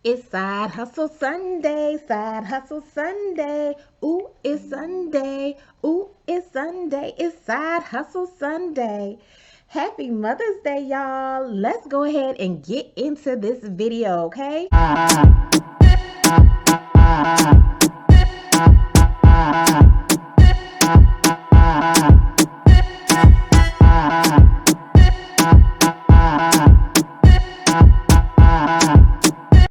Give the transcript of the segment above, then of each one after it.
It's Side Hustle Sunday, Side Hustle Sunday. Ooh, it's Sunday. Ooh, it's Sunday. It's Side Hustle Sunday. Happy Mother's Day, y'all. Let's go ahead and get into this video, okay?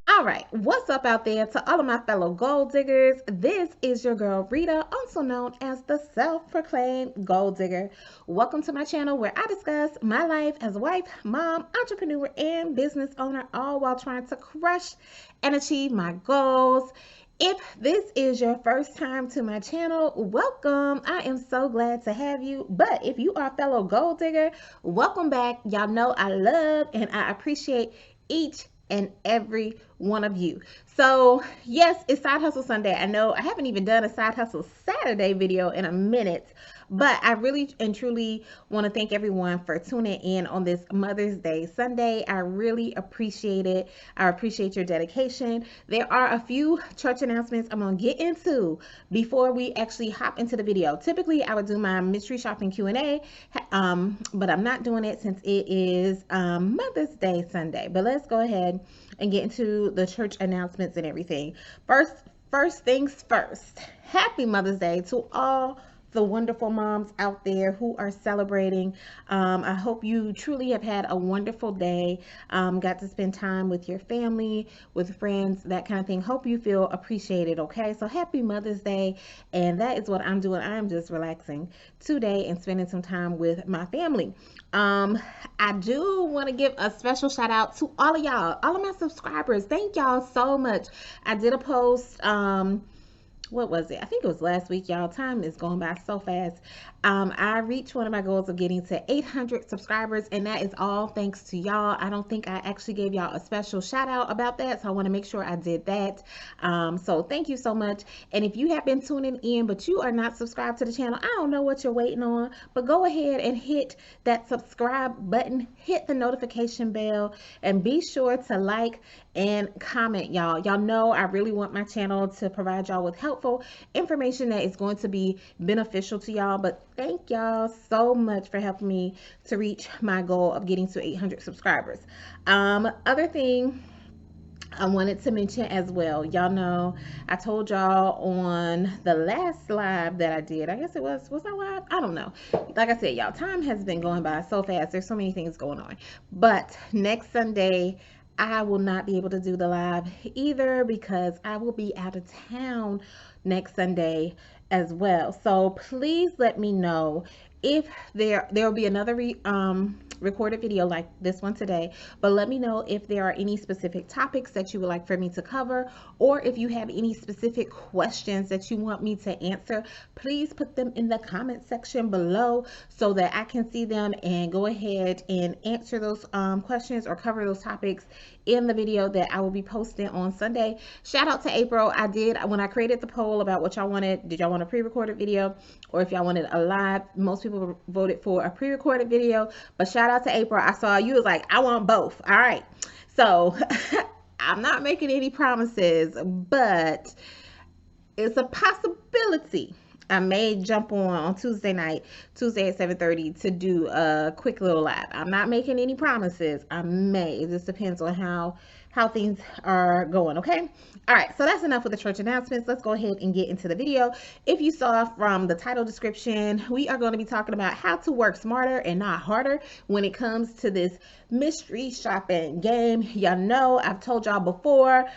All right, what's up out there to all of my fellow gold diggers? This is your girl Rita, also known as the self-proclaimed gold digger. Welcome to my channel where I discuss my life as a wife, mom, entrepreneur, and business owner, all while trying to crush and achieve my goals. If this is your first time to my channel, welcome. I am so glad to have you. But if you are a fellow gold digger, welcome back. Y'all know I love and I appreciate each and every one of you. So yes, it's Side Hustle Sunday. I know I haven't even done a Side Hustle Saturday video in a minute, but I really and truly want to thank everyone for tuning in on this Mother's Day Sunday. I really appreciate it. I appreciate your dedication. There are a few church announcements I'm going to get into before we actually hop into the video. Typically, I would do my mystery shopping Q&A, but I'm not doing it since it is Mother's Day Sunday. But let's go ahead and get into the church announcements and everything. First things first. Happy Mother's Day to all the wonderful moms out there who are celebrating. I hope you truly have had a wonderful day, got to spend time with your family, with friends, that kind of thing. Hope you feel appreciated, okay? So happy Mother's Day, and that is what I'm doing. I'm just relaxing today and spending some time with my family. I do want to give a special shout out to all of y'all, all of my subscribers. Thank y'all so much. I did a post, what was it? I think it was last week, y'all. Time is going by so fast. I reached one of my goals of getting to 800 subscribers, and that is all thanks to y'all. I don't think I actually gave y'all a special shout out about that, so I want to make sure I did that. So thank you so much. And if you have been tuning in, but you are not subscribed to the channel, I don't know what you're waiting on, but go ahead and hit that subscribe button, hit the notification bell, and be sure to like and comment, y'all. Y'all know I really want my channel to provide y'all with helpful information that is going to be beneficial to y'all. But thank y'all so much for helping me to reach my goal of getting to 800 subscribers. Other thing I wanted to mention as well, y'all know I told y'all on the last live that I did, I guess it was I live? I don't know. Like I said, y'all, time has been going by so fast. There's so many things going on. But next Sunday, I will not be able to do the live either because I will be out of town next Sunday as well. So please let me know if there will be another recorded video like this one today, but let me know if there are any specific topics that you would like for me to cover, or if you have any specific questions that you want me to answer. Please put them in the comment section below so that I can see them and go ahead and answer those questions or cover those topics in the video that I will be posting on Sunday. Shout out to April. I did, when I created the poll about what y'all wanted, did y'all want a pre-recorded video or if y'all wanted a live? Most people voted for a pre-recorded video, but shout out to April. I saw you was like, I want both. All right. So I'm not making any promises, but it's a possibility. I may jump on Tuesday night, Tuesday at 7:30 to do a quick little live. I'm not making any promises. I may. It just depends on how things are going, okay? All right, so that's enough with the church announcements. Let's go ahead and get into the video. If you saw from the title description, we are going to be talking about how to work smarter and not harder when it comes to this mystery shopping game. Y'all know I've told y'all before,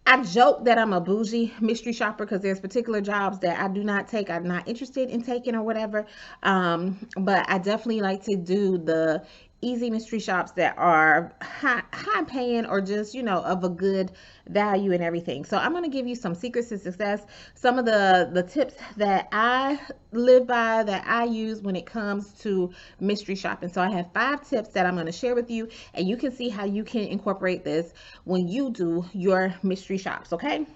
I joke that I'm a bougie mystery shopper because there's particular jobs that I do not take. I'm not interested in taking or whatever. But I definitely like to do the easy mystery shops that are high paying or just, you know, of a good value and everything. So I'm going to give you some secrets to success, some of the tips that I live by, that I use when it comes to mystery shopping. So I have 5 tips that I'm going to share with you, and you can see how you can incorporate this when you do your mystery shops, okay?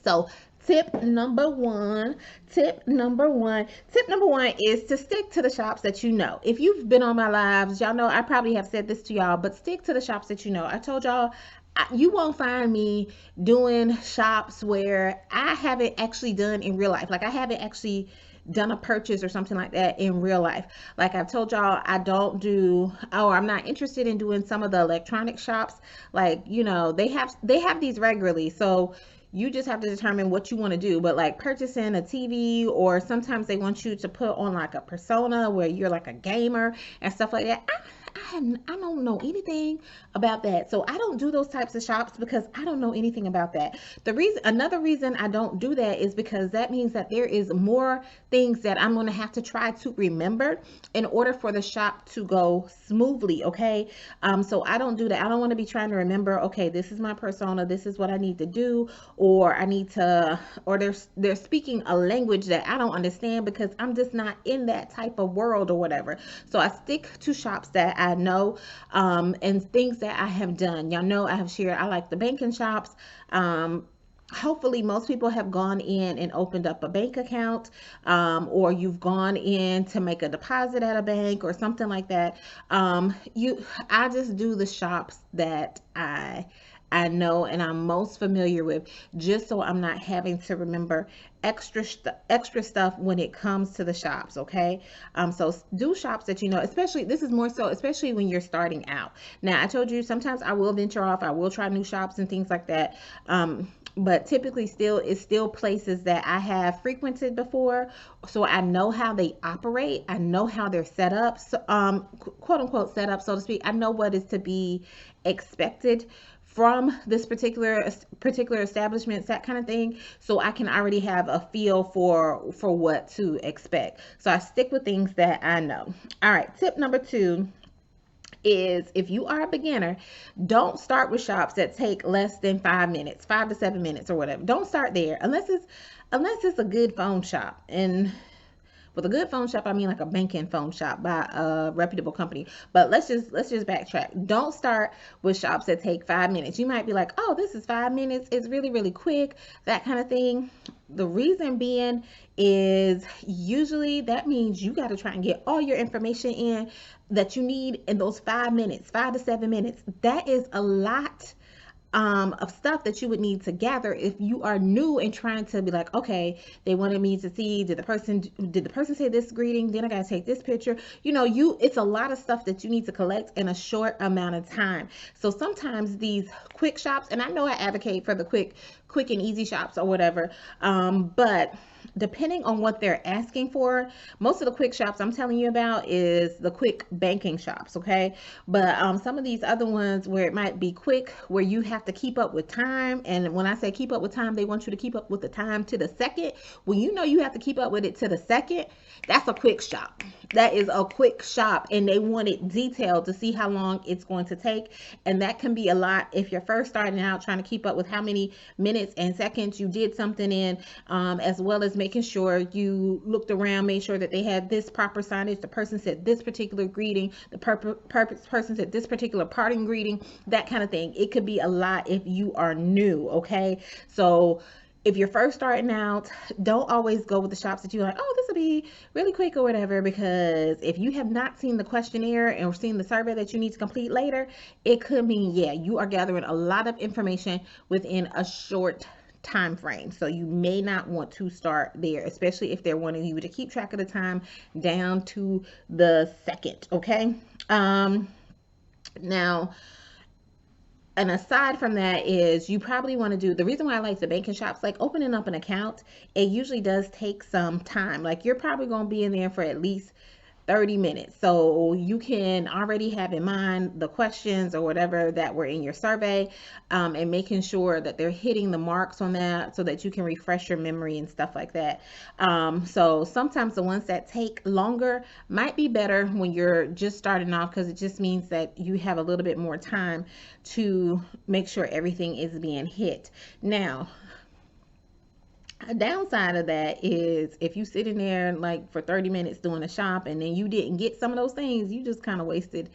So tip number one is to stick to the shops that you know. If you've been on my lives, y'all know I probably have said this to y'all, but stick to the shops that you know. I told y'all You won't find me doing shops where I haven't actually done in real life. Like I haven't actually done a purchase or something like that in real life. Like I've told y'all, I don't do, or I'm not interested in doing some of the electronic shops. Like, they have these regularly. So you just have to determine what you want to do. But like purchasing a TV, or sometimes they want you to put on like a persona where you're like a gamer and stuff like that. I don't know anything about that. So I don't do those types of shops because I don't know anything about that. Another reason I don't do that is because that means that there is more things that I'm going to have to try to remember in order for the shop to go smoothly. Okay. So I don't do that. I don't want to be trying to remember, okay, this is my persona. This is what I need to do, or I need to, or they're speaking a language that I don't understand because I'm just not in that type of world or whatever. So I stick to shops that I know, and things that I have done. Y'all know I have shared I like the banking shops. Hopefully most people have gone in and opened up a bank account, or you've gone in to make a deposit at a bank or something like that. I just do the shops that I know and I'm most familiar with, just so I'm not having to remember extra stuff when it comes to the shops. Okay. So do shops that you know, especially, this is more so especially when you're starting out. Now I told you sometimes I will venture off, I will try new shops and things like that. But typically still, it's still places that I have frequented before, so I know how they operate, I know how they're set up, so, quote unquote set up, so to speak. I know what is to be expected from this particular establishment, that kind of thing, so I can already have a feel for what to expect. So I stick with things that I know. All right, tip number 2 is, if you are a beginner, don't start with shops that take less than 5 minutes, 5 to 7 minutes or whatever. Don't start there unless it's a good phone shop. And with a good phone shop, I mean like a banking phone shop by a reputable company. But let's just backtrack. Don't start with shops that take 5 minutes. You might be like, oh, this is 5 minutes. It's really, really quick, that kind of thing. The reason being is usually that means you got to try and get all your information in that you need in those 5 minutes, 5 to 7 minutes. That is a lot of stuff that you would need to gather if you are new and trying to be like, okay, they wanted me to see, did the person say this greeting, then I gotta take this picture. It's a lot of stuff that you need to collect in a short amount of time. So sometimes these quick shops, and I know I advocate for the quick and easy shops or whatever, but depending on what they're asking for, most of the quick shops I'm telling you about is the quick banking shops. Okay. But some of these other ones where it might be quick, where you have to keep up with time, and when I say keep up with time, they want you to keep up with the time to the second. When you have to keep up with it to the second, that's a quick shop. That is a quick shop, and they want it detailed to see how long it's going to take. And that can be a lot if you're first starting out trying to keep up with how many minutes and seconds you did something in, as well as making sure you looked around, made sure that they had this proper signage, the person said this particular greeting, the person said this particular parting greeting, that kind of thing. It could be a lot if you are new. Okay. So if you're first starting out, don't always go with the shops that you're like, oh, this will be really quick or whatever, because if you have not seen the questionnaire and seen the survey that you need to complete later, it could mean, yeah, you are gathering a lot of information within a short time frame. So you may not want to start there, especially if they're wanting you to keep track of the time down to the second. Okay. Now, and aside from that, is you probably want to do, the reason why I like the banking shops, like opening up an account, it usually does take some time. Like you're probably going to be in there for at least 30 minutes. So you can already have in mind the questions or whatever that were in your survey, and making sure that they're hitting the marks on that so that you can refresh your memory and stuff like that. So sometimes the ones that take longer might be better when you're just starting off, because it just means that you have a little bit more time to make sure everything is being hit. Now, a downside of that is if you sit in there like for 30 minutes doing a shop and then you didn't get some of those things, you just kind of wasted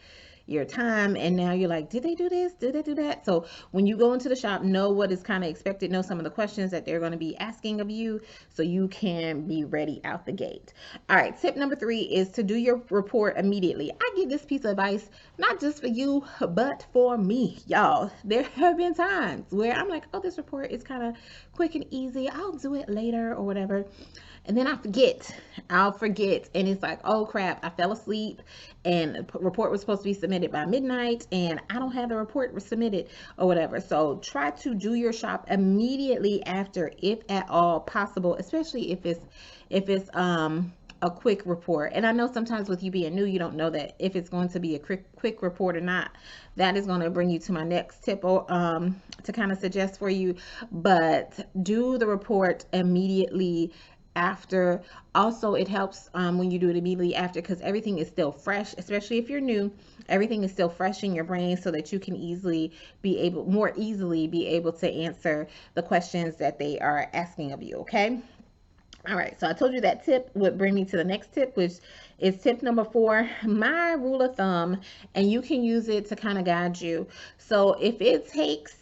your time, and now you're like, did they do this, did they do that? So when you go into the shop, know what is kind of expected, know some of the questions that they're going to be asking of you, so you can be ready out the gate. All right, tip number 3 is to do your report immediately. I give this piece of advice not just for you, but for me, y'all. There have been times where I'm like, oh, this report is kind of quick and easy, I'll do it later or whatever, and then I'll forget, and it's like, oh crap, I fell asleep and the report was supposed to be submitted by midnight and I don't have the report submitted or whatever. So try to do your shop immediately after, if at all possible, especially if it's a quick report. And I know sometimes with you being new, you don't know that if it's going to be a quick report or not. That is going to bring you to my next tip to kind of suggest for you. But do the report immediately after. Also, it helps when you do it immediately after, because everything is still fresh, especially if you're new. Everything is still fresh in your brain, so that you can more easily be able to answer the questions that they are asking of you. Okay. All right, so I told you that tip would bring me to the next tip, which is tip number 4, my rule of thumb, and you can use it to kind of guide you. So if it takes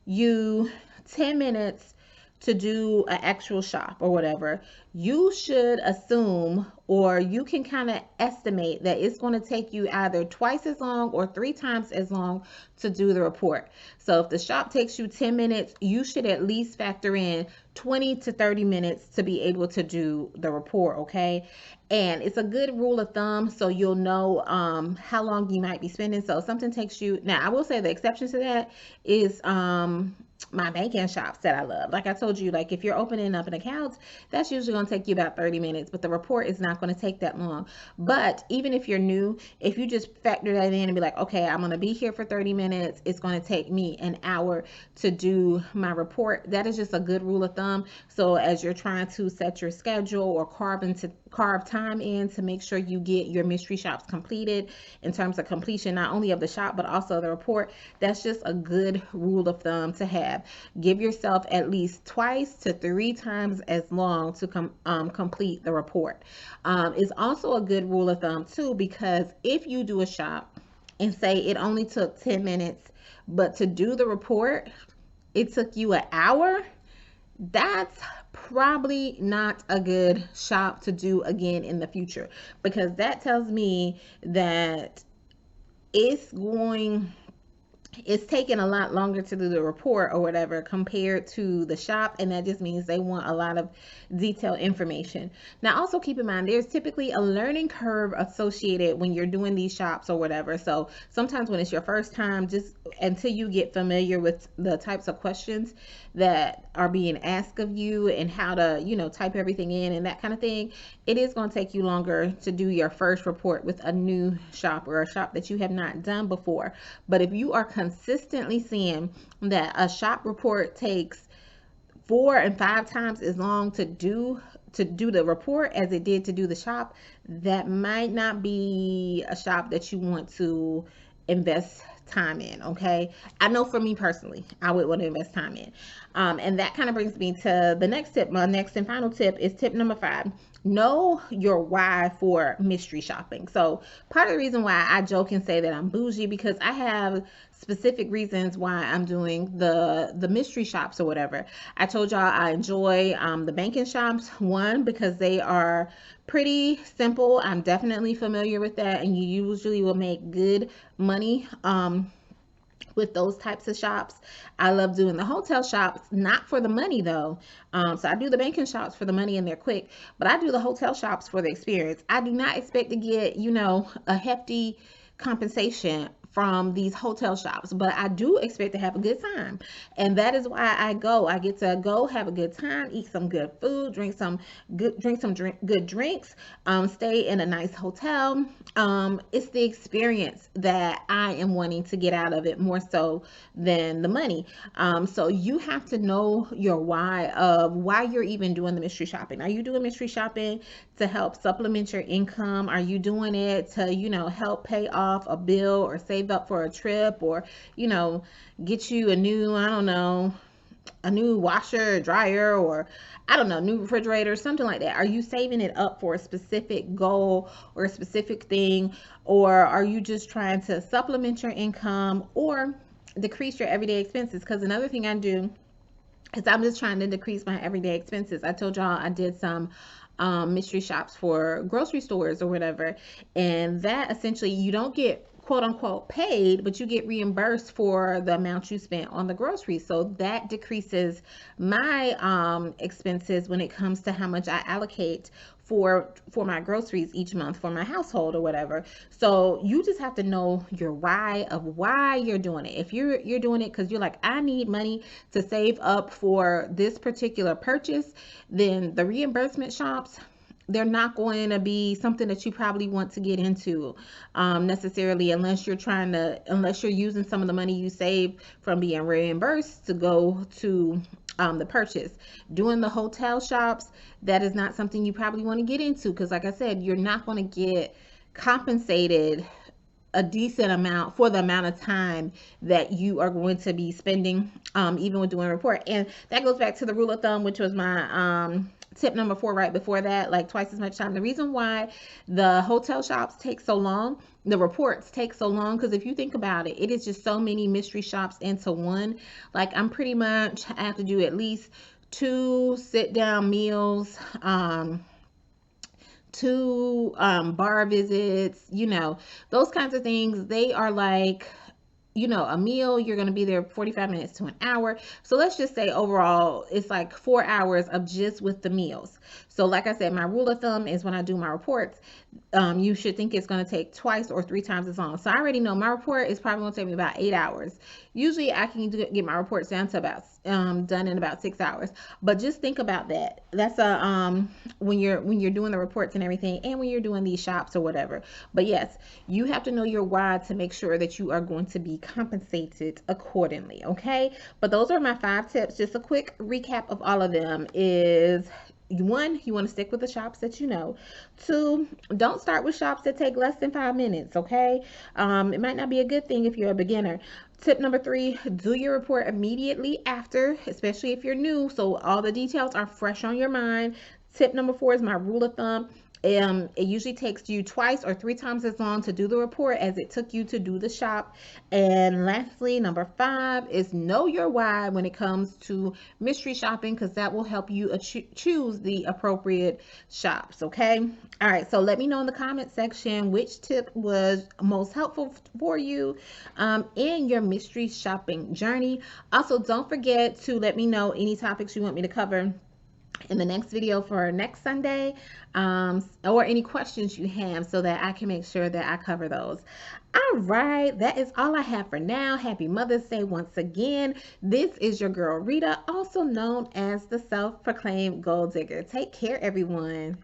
you 10 minutes to do an actual shop or whatever, you should assume, or you can kind of estimate, that it's going to take you either twice as long or 3 times as long to do the report. So if the shop takes you 10 minutes, you should at least factor in 20 to 30 minutes to be able to do the report, okay? And it's a good rule of thumb, so you'll know how long you might be spending. So if something takes you, now I will say the exception to that is my banking shops that I love. Like I told you, like if you're opening up an account, that's usually going to take you about 30 minutes, but the report is not going to take that long. But even if you're new, if you just factor that in and be like, okay, I'm going to be here for 30 minutes, it's going to take me an hour to do my report. That is just a good rule of thumb. So as you're trying to set your schedule or carve time in to make sure you get your mystery shops completed in terms of completion, not only of the shop, but also the report, that's just a good rule of thumb to have. Give yourself at least 2 to 3 times as long to complete the report. It's also a good rule of thumb too, because if you do a shop and say it only took 10 minutes, but to do the report, it took you an hour, that's probably not a good shop to do again in the future, because that tells me that it's taking a lot longer to do the report or whatever compared to the shop, and that just means they want a lot of detailed information. Now also keep in mind, there's typically a learning curve associated when you're doing these shops or whatever. So sometimes when it's your first time, just until you get familiar with the types of questions that are being asked of you and how to type everything in and that kind of thing, it is going to take you longer to do your first report with a new shop or a shop that you have not done before. But if you are consistently seeing that a shop report takes 4 and 5 times as long to do the report as it did to do the shop, that might not be a shop that you want to invest time in. Okay, I know for me personally, I would want to invest time in. And that kind of brings me to the next tip. My next and final tip is tip number 5. Know your why for mystery shopping. So part of the reason why I joke and say that I'm bougie, because I have specific reasons why I'm doing the mystery shops or whatever. I told y'all I enjoy the banking shops. One, because they are pretty simple. I'm definitely familiar with that, and you usually will make good money with those types of shops. I love doing the hotel shops, not for the money though. So I do the banking shops for the money and they're quick, but I do the hotel shops for the experience. I do not expect to get, a hefty compensation from these hotel shops, but I do expect to have a good time, and that is why I go. I get to go have a good time, eat some good food, drink some good drinks, stay in a nice hotel. It's the experience that I am wanting to get out of it more so than the money. So you have to know your why of why you're even doing the mystery shopping. Are you doing mystery shopping to help supplement your income? Are you doing it to help pay off a bill or save up for a trip, or get you a new, I don't know, a new washer, dryer, or I don't know, new refrigerator, something like that? Are you saving it up for a specific goal or a specific thing? Or are you just trying to supplement your income or decrease your everyday expenses? Because another thing I do is I'm just trying to decrease my everyday expenses. I told y'all I did some mystery shops for grocery stores or whatever, and that essentially you don't get quote unquote paid, but you get reimbursed for the amount you spent on the groceries. So that decreases my expenses when it comes to how much I allocate for my groceries each month for my household or whatever. So you just have to know your why of why you're doing it. If you're doing it because you're like, I need money to save up for this particular purchase, then the reimbursement shops, they're not going to be something that you probably want to get into necessarily, unless you're using some of the money you save from being reimbursed to go to the purchase. Doing the hotel shops, that is not something you probably want to get into, because like I said, you're not going to get compensated a decent amount for the amount of time that you are going to be spending, even with doing a report. And that goes back to the rule of thumb, which was my tip number 4 right before that, like twice as much time. The reason why the hotel shops take so long, the reports take so long, because if you think about it, it is just so many mystery shops into one. Like I have to do at least 2 sit down meals, 2 bar visits, those kinds of things. They are like, a meal, you're going to be there 45 minutes to an hour. So let's just say overall, it's like 4 hours of just with the meals. So like I said, my rule of thumb is when I do my reports, you should think it's going to take twice or 3 times as long. So I already know my report is probably going to take me about 8 hours. Usually I can get my reports down to about done in about 6 hours. But just think about that. That's a when you're doing the reports and everything, and when you're doing these shops or whatever. But yes, you have to know your why to make sure that you are going to be compensated accordingly. Okay. But those are my 5 tips. Just a quick recap of all of them is: 1, you want to stick with the shops that you know. 2, don't start with shops that take less than 5 minutes, okay? It might not be a good thing if you're a beginner. Tip number 3, do your report immediately after, especially if you're new, so all the details are fresh on your mind. Tip number 4 is my rule of thumb. It usually takes you twice or 3 times as long to do the report as it took you to do the shop. And lastly, number 5 is know your why when it comes to mystery shopping, because that will help you choose the appropriate shops. Okay. All right. So let me know in the comment section which tip was most helpful for you in your mystery shopping journey. Also, don't forget to let me know any topics you want me to cover in the next video for next Sunday, or any questions you have, so that I can make sure that I cover those. All right, that is all I have for now. Happy Mother's Day once again. This is your girl Rita, also known as the self-proclaimed gold digger. Take care, everyone.